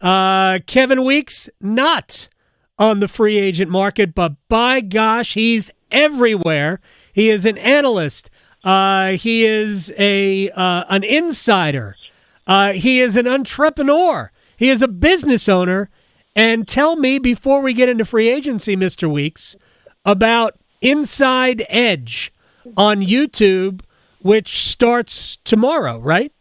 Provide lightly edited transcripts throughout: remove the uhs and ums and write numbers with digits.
Kevin Weeks, not on the free agent market, but by gosh, he's everywhere. He is an analyst. He is an insider. He is an entrepreneur. He is a business owner. And tell me, before we get into free agency, Mr. Weeks, about Inside Edge on YouTube, which starts tomorrow, right?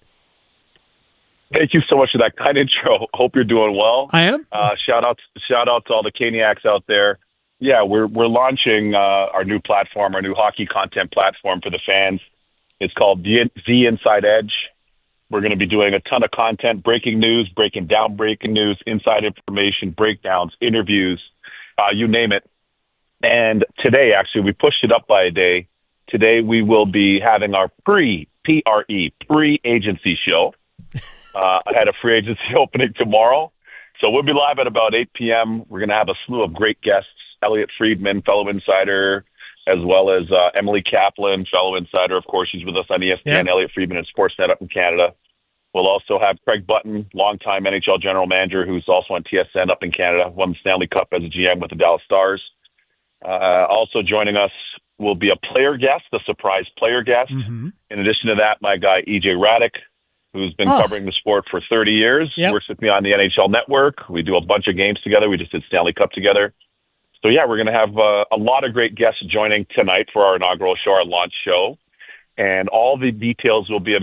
Thank you so much for that kind intro. Hope you're doing well. I am. Shout out to all the Caniacs out there. Yeah, we're launching our new platform, our new hockey content platform for the fans. It's called The Inside Edge. We're going to be doing a ton of content, breaking news, breaking down breaking news, inside information, breakdowns, interviews, you name it. And today, actually, we pushed it up by a day. Today, we will be having our pre-agency show. I had a free agency opening tomorrow. So we'll be live at about 8 p.m. We're going to have a slew of great guests, Elliot Friedman, fellow insider, as well as Emily Kaplan, fellow insider. Of course, she's with us on ESPN, yeah. Elliot Friedman and Sportsnet up in Canada. We'll also have Craig Button, longtime NHL general manager, who's also on TSN up in Canada, won the Stanley Cup as a GM with the Dallas Stars. Also joining us will be a player guest, a surprise player guest. Mm-hmm. In addition to that, my guy, EJ Radick, who's been covering the sport for 30 years, works with me on the NHL Network. We do a bunch of games together. We just did Stanley Cup together. So, yeah, we're going to have a lot of great guests joining tonight for our inaugural show, our launch show. And all the details will be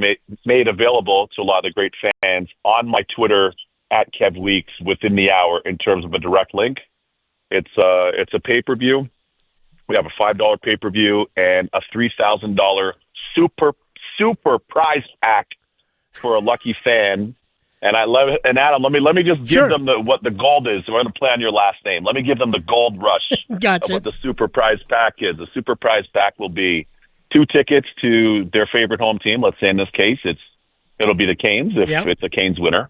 made available to a lot of the great fans on my Twitter, @KevWeeks, within the hour in terms of a direct link. It's a pay-per-view. We have a $5 pay-per-view and a $3,000 super prize pack for a lucky fan. And I love it. And Adam, let me just give them what the gold is. We're going to play on your last name. Let me give them the gold rush. Gotcha. Of what the super prize pack is. The super prize pack will be 2 tickets to their favorite home team. Let's say in this case, it'll be the Canes if it's a Canes winner.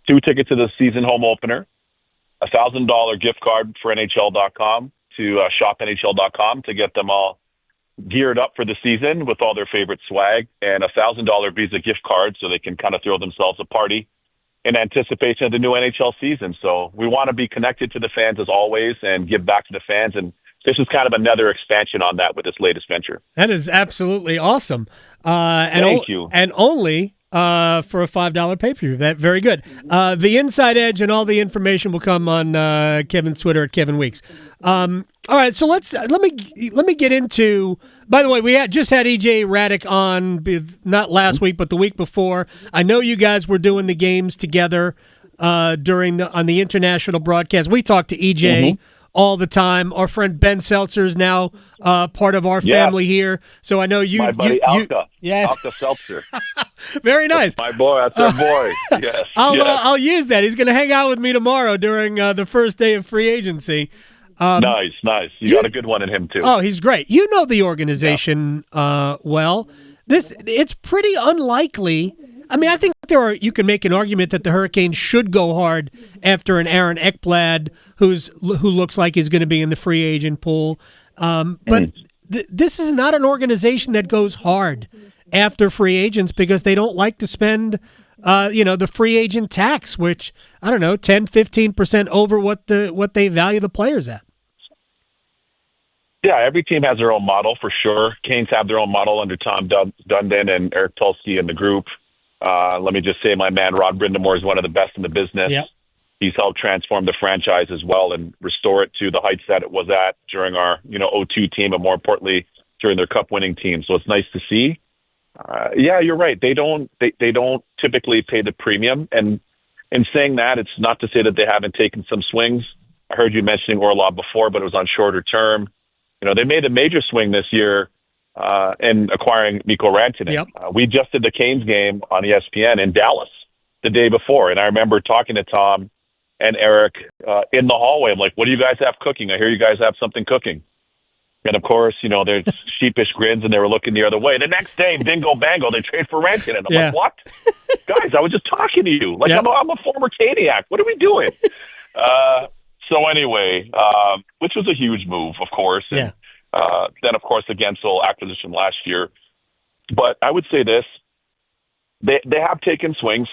2 tickets to the season home opener. A $1,000 gift card for NHL.com to shopNHL.com to get them all geared up for the season with all their favorite swag, and a $1,000 Visa gift card so they can kind of throw themselves a party in anticipation of the new NHL season. So we want to be connected to the fans as always and give back to the fans. And this is kind of another expansion on that with this latest venture. That is absolutely awesome. Thank you. And only for a $5 pay-per-view. That very good. The Inside Edge and all the information will come on Kevin's Twitter @Kevin Weeks. All right, so let me get into. By the way, we just had EJ Radick on, not last week, but the week before. I know you guys were doing the games together on the international broadcast. We talked to EJ all the time. Our friend Ben Seltzer is now part of our family here, so I know you. My buddy Alka. Alka Seltzer. Very nice. That's my boy. That's our boy. Yes. I'll use that. He's going to hang out with me tomorrow during the first day of free agency. Nice. You got a good one in him, too. Oh, he's great. You know the organization well. It's pretty unlikely. I mean, I think you can make an argument that the Hurricanes should go hard after an Aaron Ekblad who looks like he's going to be in the free agent pool. But this is not an organization that goes hard after free agents because they don't like to spend the free agent tax, which, I don't know, 10, 15% over what they value the players at. Yeah, every team has their own model for sure. Canes have their own model under Tom Dundon and Eric Tulsky and the group. Let me just say my man Rod brind'amour is one of the best in the business. Yep. He's helped transform the franchise as well and restore it to the heights that it was at during our 02 team and more importantly during their cup winning team. So it's nice to see. Yeah, you're right. They don't typically pay the premium. And in saying that, it's not to say that they haven't taken some swings. I heard you mentioning Orlov before, but it was on shorter term. They made a major swing this year in acquiring Mikko Rantanen. Yep. We just did the Canes game on ESPN in Dallas the day before, and I remember talking to Tom and Eric in the hallway. I'm like, what do you guys have cooking? I hear you guys have something cooking. And, of course, there's sheepish grins, and they were looking the other way. The next day, bingo bango, they trade for Rantanen. I'm like, what? Guys, I was just talking to you. Like, I'm a former Caniac. What are we doing? So anyway, which was a huge move, of course. And, then, of course, the Gensel acquisition last year. But I would say this. They have taken swings.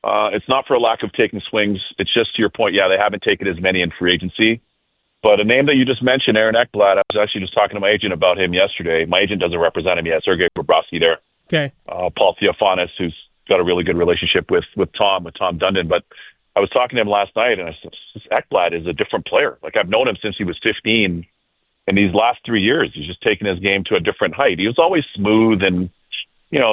It's not for a lack of taking swings. It's just to your point. Yeah, they haven't taken as many in free agency. But a name that you just mentioned, Aaron Ekblad, I was actually just talking to my agent about him yesterday. My agent doesn't represent him yet, Sergei Bobrovsky there. Okay. Paul Theophanis, who's got a really good relationship with Tom Dundon. But I was talking to him last night, and I said, Ekblad is a different player. Like, I've known him since he was 15. In these last 3 years, he's just taken his game to a different height. He was always smooth and,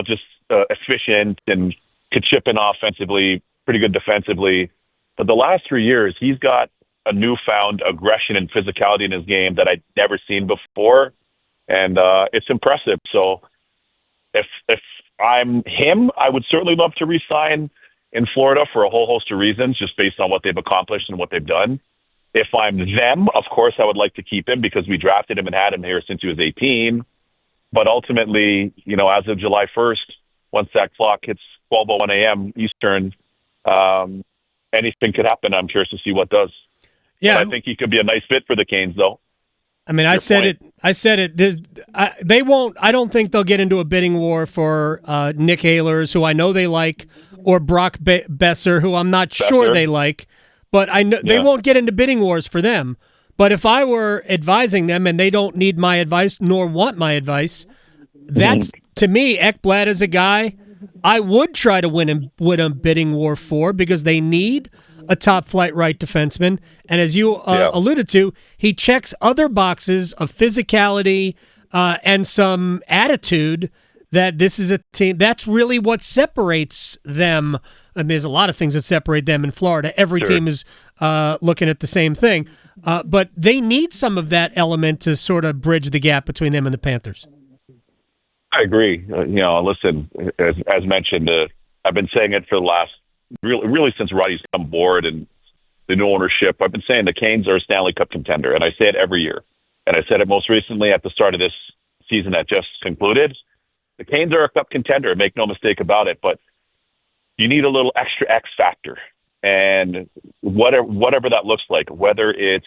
just efficient and could chip in offensively, pretty good defensively. But the last 3 years, he's got a newfound aggression and physicality in his game that I'd never seen before. And it's impressive. So if I'm him, I would certainly love to re-sign in Florida for a whole host of reasons, just based on what they've accomplished and what they've done. If I'm them, of course, I would like to keep him because we drafted him and had him here since he was 18. But ultimately, as of July 1st, once that clock hits 12:01 a.m. Eastern, anything could happen. I'm curious to see what does. Yeah, but I think he could be a nice fit for the Canes, though. I mean, I said it. They won't. I don't think they'll get into a bidding war for Nick Ehlers, who I know they like, or Brock Besser, who I'm not sure they like. But I know they won't get into bidding wars for them. But if I were advising them and they don't need my advice nor want my advice, that's to me, Ekblad is a guy I would try to win a bidding war for because they need a top flight right defenseman. And as you alluded to, he checks other boxes of physicality and some attitude that this is a team. That's really what separates them. And there's a lot of things that separate them in Florida. Every team is looking at the same thing. But they need some of that element to sort of bridge the gap between them and the Panthers. I agree. Listen, as mentioned, I've been saying it for the last, really since Roddy's come aboard and the new ownership. I've been saying the Canes are a Stanley Cup contender, and I say it every year. And I said it most recently at the start of this season that just concluded. The Canes are a Cup contender, make no mistake about it, but you need a little extra X factor. And whatever that looks like, whether it's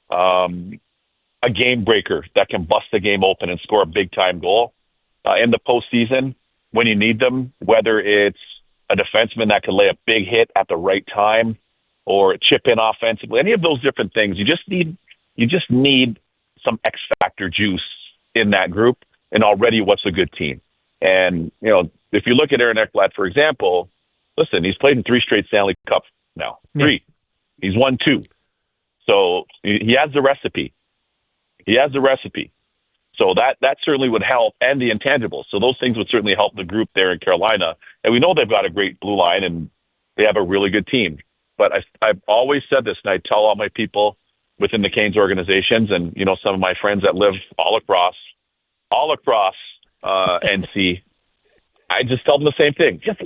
a game breaker that can bust the game open and score a big-time goal in the postseason when you need them, whether it's a defenseman that can lay a big hit at the right time or chip in offensively, any of those different things, you just need some X factor juice in that group, and already what's a good team. And, if you look at Aaron Ekblad, for example, listen, he's played in 3 straight Stanley Cups now. 3. He's won 2. So he has the recipe. So that certainly would help, and the intangibles. So those things would certainly help the group there in Carolina. And we know they've got a great blue line, and they have a really good team. But I've always said this, and I tell all my people within the Canes organizations and, some of my friends that live all across NC, I just tell them the same thing. Just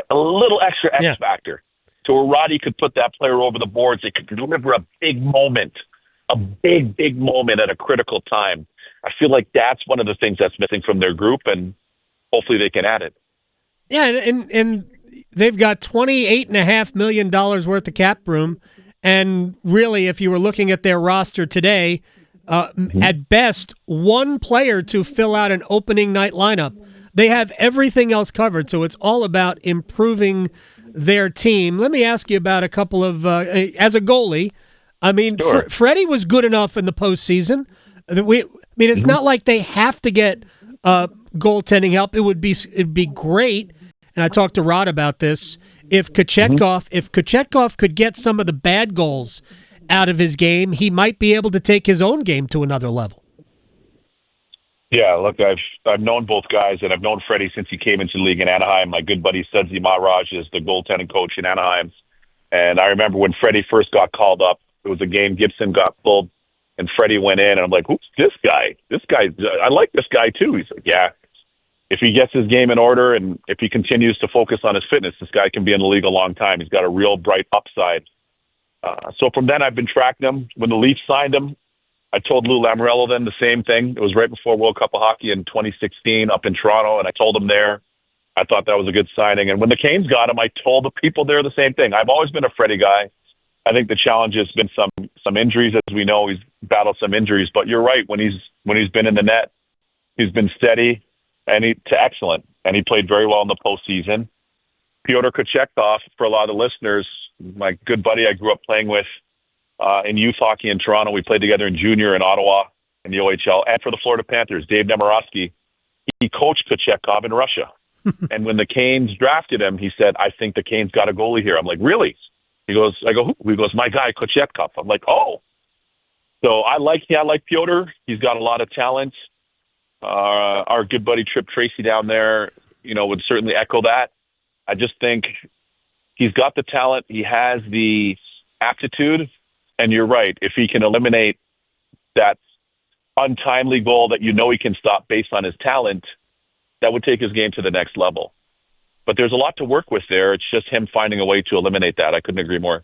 a little extra X factor to where Roddy could put that player over the boards. They could deliver a big moment, a big moment at a critical time. I feel like that's one of the things that's missing from their group, and hopefully they can add it. Yeah, and they've got $28.5 million worth of cap room. And really, if you were looking at their roster today, at best, one player to fill out an opening night lineup. They have everything else covered, so it's all about improving their team. Let me ask you about a couple of, as a goalie, I mean, Sure. Freddie was good enough in the postseason. It's not like they have to get goaltending help. It'd be great, and I talked to Rod about this, if Kochetkov could get some of the bad goals out of his game, he might be able to take his own game to another level. Yeah, look, I've known both guys, and I've known Freddie since he came into the league in Anaheim. My good buddy Sudsy Maharaj is the goaltending coach in Anaheim. And I remember when Freddie first got called up, it was a game Gibson got pulled, and Freddie went in, and I'm like, who's this guy? I like this guy too. He's like, yeah, if he gets his game in order and if he continues to focus on his fitness, this guy can be in the league a long time. He's got a real bright upside. So from then, I've been tracking him. When the Leafs signed him, I told Lou Lamoriello then the same thing. It was right before World Cup of Hockey in 2016 up in Toronto, and I told him there I thought that was a good signing. And when the Canes got him, I told the people there the same thing. I've always been a Freddie guy. I think the challenge has been some injuries, as we know. He's battled some injuries, but you're right. When he's been in the net, he's been steady and excellent, and he played very well in the postseason. Pyotr Kochetkov, for a lot of the listeners, my good buddy I grew up playing with in youth hockey in Toronto. We played together in junior in Ottawa in the OHL. And for the Florida Panthers, Dave Nemirovsky, he coached Kochetkov in Russia. And when the Canes drafted him, he said, I think the Canes got a goalie here. I'm like, really? I go, who? He goes, my guy, Kochetkov. I'm like, oh. So I like Pyotr. He's got a lot of talent. Our good buddy Trip Tracy down there, would certainly echo that. I just think he's got the talent. He has the aptitude. And you're right. If he can eliminate that untimely goal that he can stop based on his talent, that would take his game to the next level. But there's a lot to work with there. It's just him finding a way to eliminate that. I couldn't agree more.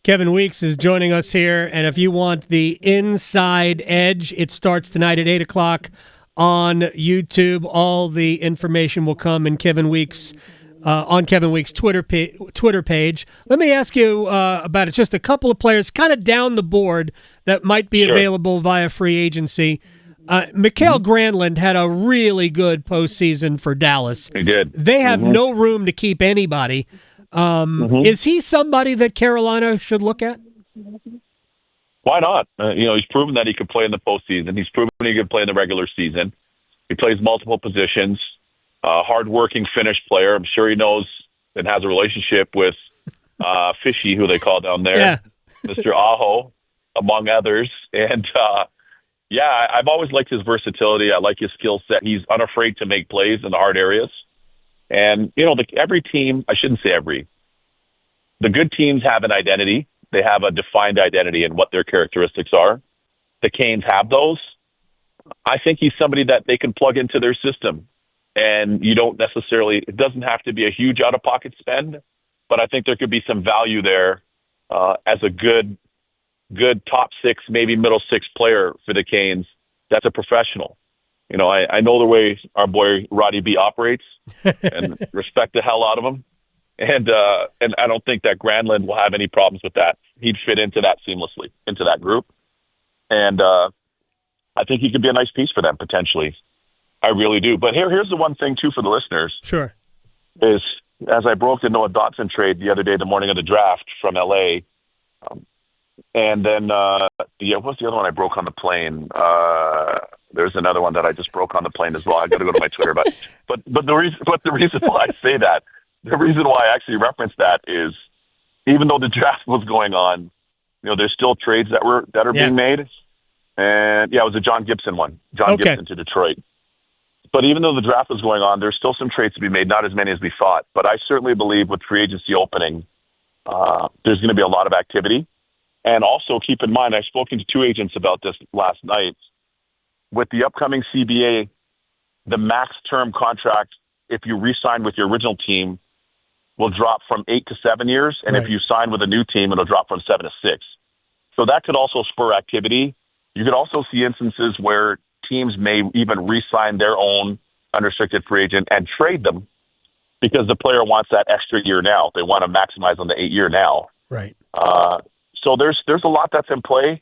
Kevin Weeks is joining us here, and if you want the inside edge, it starts tonight at 8 o'clock on YouTube. All the information will come in Kevin Weeks on Kevin Weeks' Twitter page. Let me ask you about it. Just a couple of players kind of down the board that might be available via free agency. Mikael Granlund had a really good postseason for Dallas. He did. They have no room to keep anybody. Is he somebody that Carolina should look at? Why not? He's proven that he could play in the postseason. He's proven he could play in the regular season. He plays multiple positions. Hard-working Finnish player. I'm sure he knows and has a relationship with Fishy, who they call down there, Mr. Aho, among others. And I've always liked his versatility. I like his skill set. He's unafraid to make plays in the hard areas. And, every team, I shouldn't say every, the good teams have an identity. They have a defined identity and what their characteristics are. The Canes have those. I think he's somebody that they can plug into their system. And it doesn't have to be a huge out-of-pocket spend, but I think there could be some value there as a good top six, maybe middle six player for the Canes that's a professional. I know the way our boy Roddy B operates and respect the hell out of him. And I don't think that Granlund will have any problems with that. He'd fit into that seamlessly, into that group. And I think he could be a nice piece for them, potentially. I really do. But here's the one thing, too, for the listeners. Sure. Is, as I broke the Noah Dotson trade the other day, the morning of the draft from L.A., and then, what's the other one I broke on the plane? There's another one that I just broke on the plane as well. I got to go to my Twitter, but the reason why I say that, the reason why I actually referenced that is, even though the draft was going on, there's still trades that are being made, and it was a John Gibson one, Gibson to Detroit. But even though the draft was going on, there's still some trades to be made, not as many as we thought. But I certainly believe with free agency opening, there's going to be a lot of activity. And also keep in mind, I've spoken to two agents about this last night. With the upcoming CBA, the max term contract, if you re-sign with your original team, will drop from 8 to 7 years. And if you sign with a new team, it'll drop from 7 to 6. So that could also spur activity. You could also see instances where teams may even re-sign their own unrestricted free agent and trade them because the player wants that extra year now. They want to maximize on the 8-year now. Right. So there's a lot that's in play.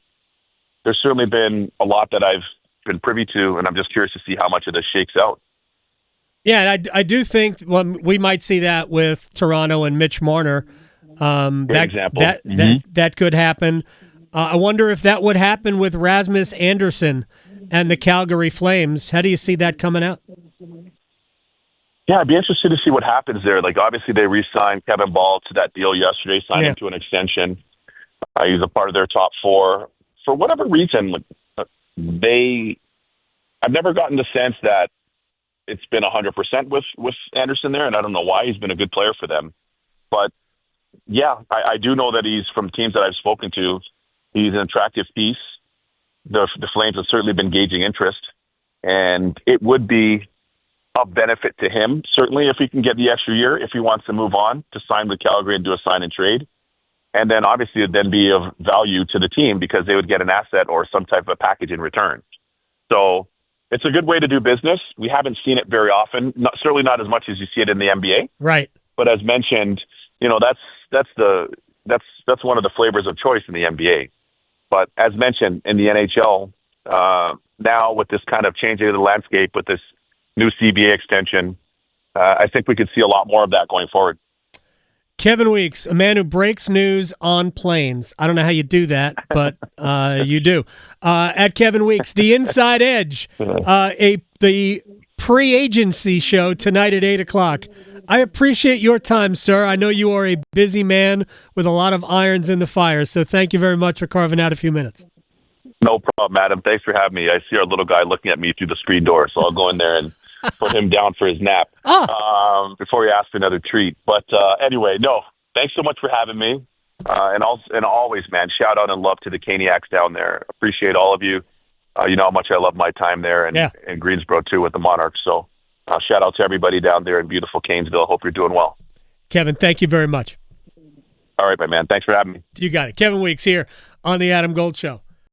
There's certainly been a lot that I've been privy to, and I'm just curious to see how much of this shakes out. Yeah, and I do think we might see that with Toronto and Mitch Marner. That could happen. I wonder if that would happen with Rasmus Andersson and the Calgary Flames. How do you see that coming out? Yeah, I'd be interested to see what happens there. Like, obviously, they re-signed Kevin Ball to that deal yesterday, signed him to an extension. He's a part of their top four. For whatever reason, I've never gotten the sense that it's been 100% with Anderson there, and I don't know why. He's been a good player for them. But, yeah, I do know that he's from teams that I've spoken to. He's an attractive piece. The Flames have certainly been gauging interest, and it would be of benefit to him, certainly, if he can get the extra year, if he wants to move on, to sign with Calgary and do a sign and trade. And then obviously it'd then be of value to the team because they would get an asset or some type of a package in return. So it's a good way to do business. We haven't seen it very often, certainly not as much as you see it in the NBA. Right. But as mentioned, that's one of the flavors of choice in the NBA. But as mentioned in the NHL, now with this kind of changing of the landscape with this new CBA extension, I think we could see a lot more of that going forward. Kevin Weeks, a man who breaks news on planes. I don't know how you do that, but you do. At Kevin Weeks, the Inside Edge, the pre-agency show tonight at 8:00. I appreciate your time, sir. I know you are a busy man with a lot of irons in the fire, so thank you very much for carving out a few minutes. No problem, Adam. Thanks for having me. I see our little guy looking at me through the screen door, so I'll go in there and put him down for his nap before he asks for another treat. But anyway, no, thanks so much for having me. And always, man, shout out and love to the Caniacs down there. Appreciate all of you. You know how much I love my time there and Greensboro, too, with the Monarchs. So shout out to everybody down there in beautiful Canesville. Hope you're doing well. Kevin, thank you very much. All right, my man. Thanks for having me. You got it. Kevin Weeks here on The Adam Gold Show.